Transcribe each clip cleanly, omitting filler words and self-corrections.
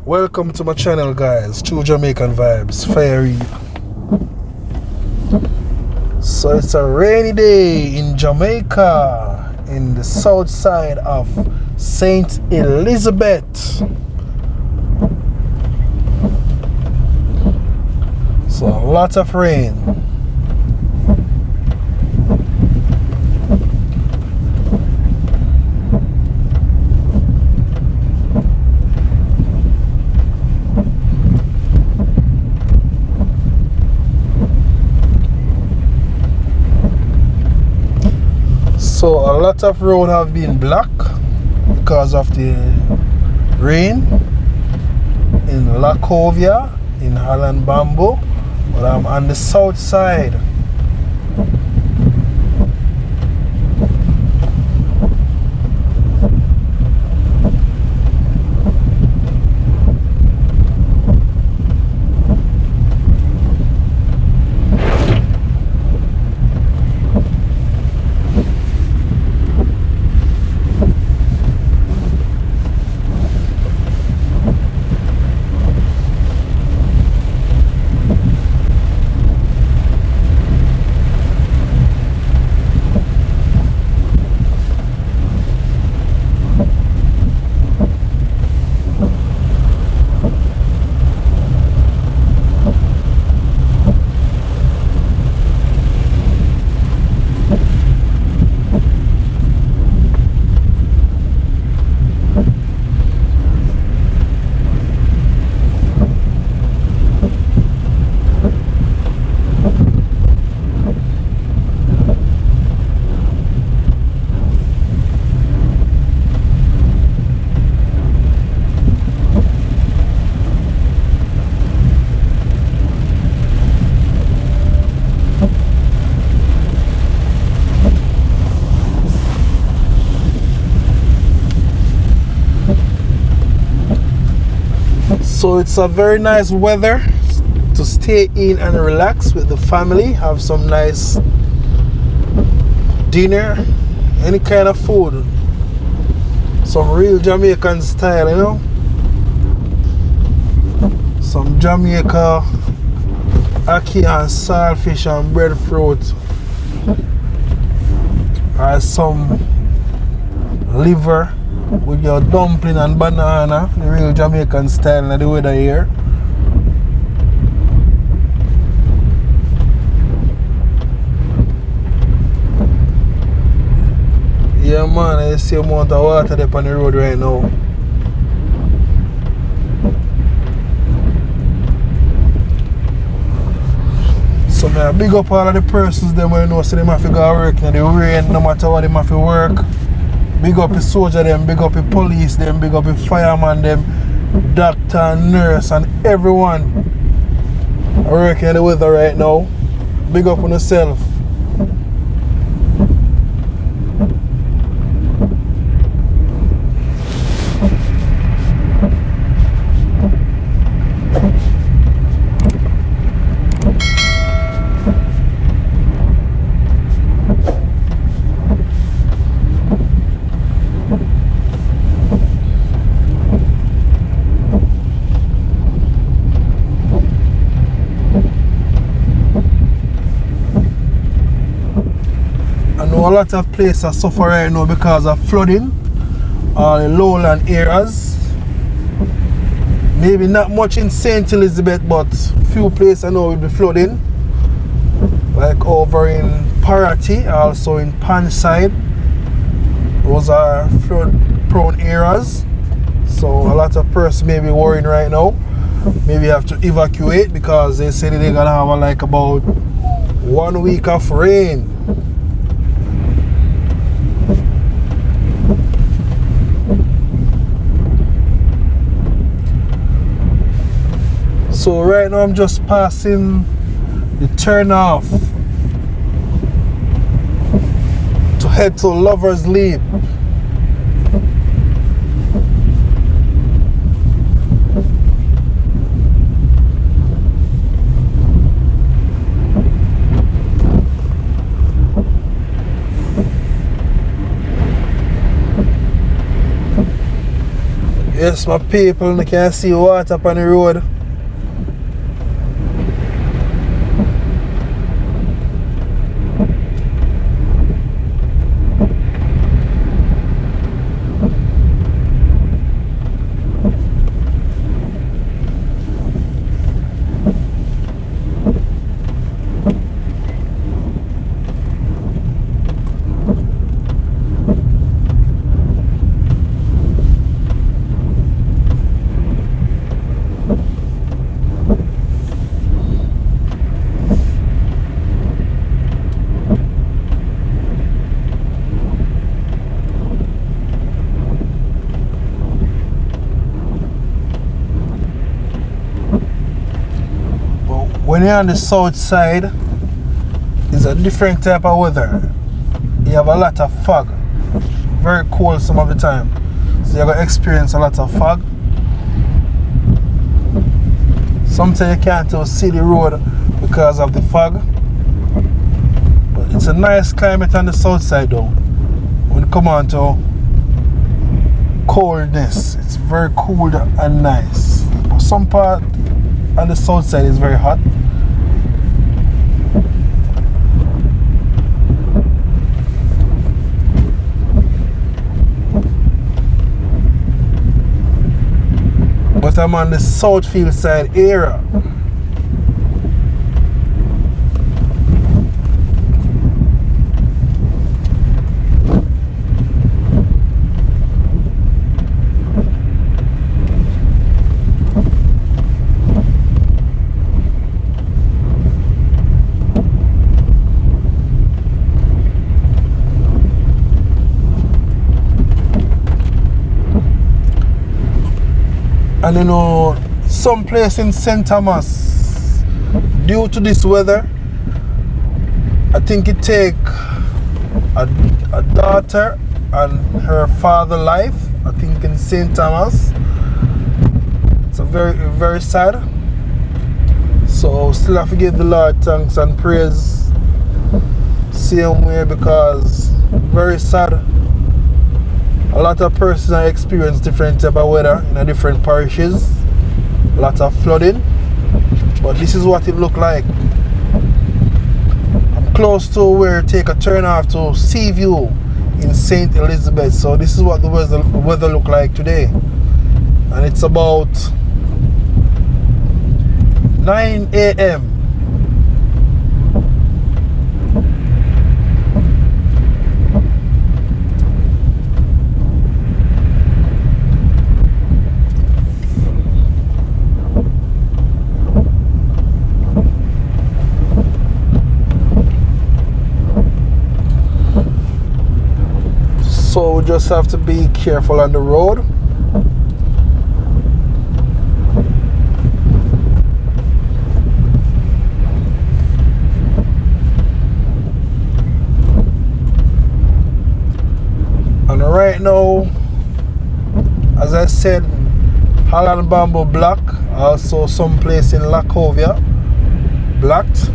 Welcome to my channel, guys. True Jamaican vibes. Fire Reid. So it's a rainy day in Jamaica, in the south side of St. Elizabeth. So a lot of rain. So a lot of roads have been blocked because of the rain in Lacovia, in Holland Bamboo, but I'm on the south side. So it's a very nice weather to stay in and relax with the family, have some nice dinner, any kind of food, some real Jamaican style, you know, some Jamaica ackee and saltfish and breadfruit, or some liver with your dumpling and banana, the real Jamaican style in the weather here. Yeah man, I see a amount of water there on the road right now. So I big up all of the persons them who know so they have to go work in the rain, no matter what they have to work. Big up the soldier them, big up the police them, big up the fireman them, doctor and nurse and everyone working in the weather right now. Big up on yourself. A lot of places suffer right now because of flooding, the lowland areas. Maybe not much in St. Elizabeth, but few places I know will be flooding, like over in Paraty, also in Panside. Those are flood prone areas, so a lot of persons may be worrying right now. Maybe have to evacuate because they say they're gonna have like about 1 week of rain. So right now I'm just passing the turnoff to head to Lover's Leap. Yes, my people, you can see water up on the road. When you're on the south side, it's a different type of weather. You have a lot of fog. Very cold some of the time. So you're going to experience a lot of fog. Sometimes you can't even see the road because of the fog. But it's a nice climate on the south side though. When you come on to coldness, it's very cool and nice. But some part on the south side is very hot. But I'm on the Southfield side area. And you know, some place in St. Thomas, due to this weather, I think it take a daughter and her father life, I think in St. Thomas. It's a very, very sad. So still have to give the Lord thanks and praise same way, because very sad. A lot of persons have experienced different type of weather in different parishes. A lot of flooding. But this is what it looked like. I'm close to where take a turn off to Seaview in St. Elizabeth. So this is what the weather look like today. And it's about 9 a.m. So we just have to be careful on the road. And right now, as I said, Holland Bamboo block, also some place in Lacovia blocked.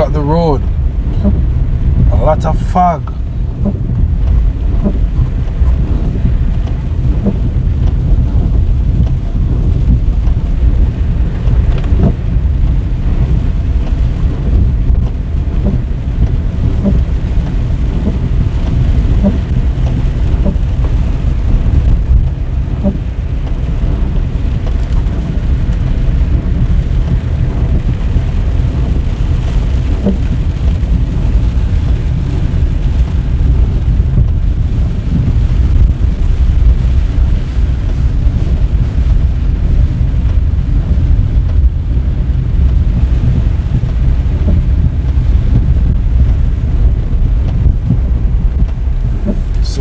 at the road. A lot of fog.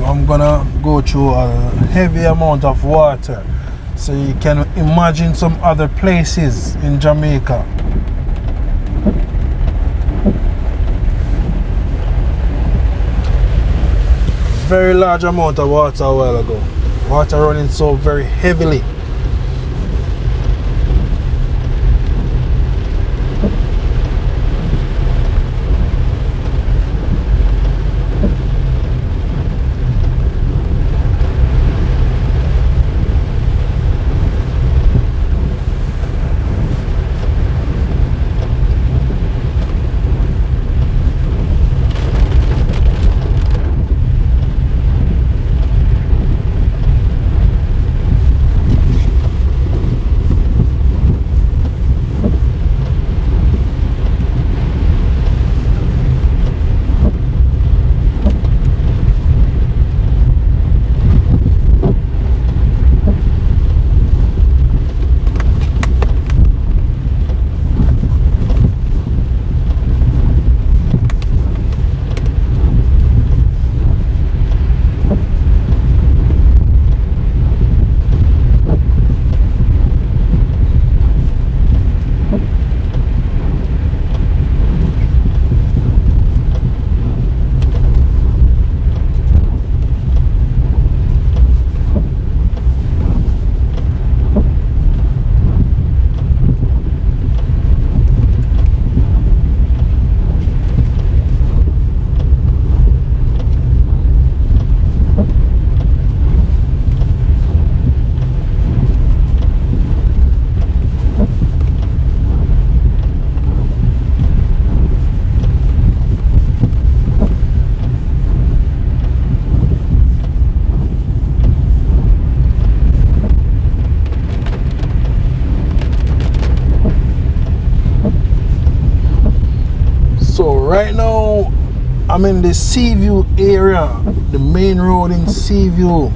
I'm gonna go through a heavy amount of water so you can imagine some other places in Jamaica. Very large amount of water a while ago. Water running so very heavily. Right now, I'm in the Seaview area, the main road in Seaview.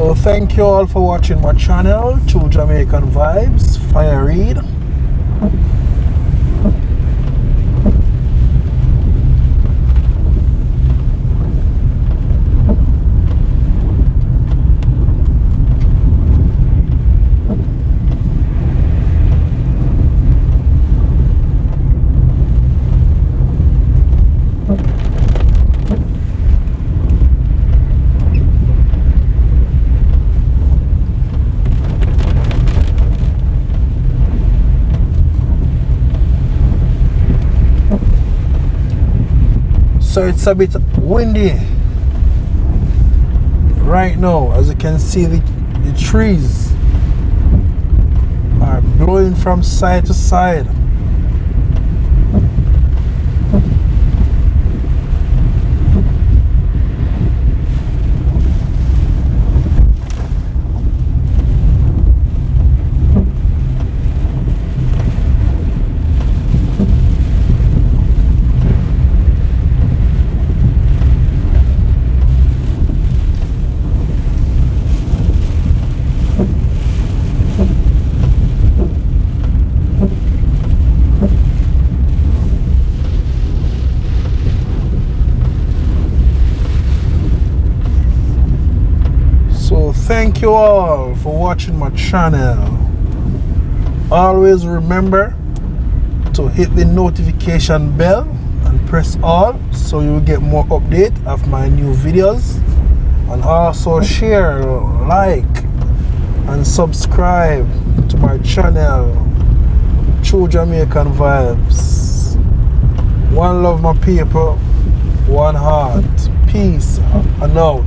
So thank you all for watching my channel, True Jamaican Vibes, Fire Reid. So it's a bit windy right now. As you can see, the trees are blowing from side to side. Thank you all for watching my channel. Always remember to hit the notification bell and press all so you will get more update of my new videos, and also share, like and subscribe to my channel, True Jamaican Vibes. One love, my people, one heart, peace and out.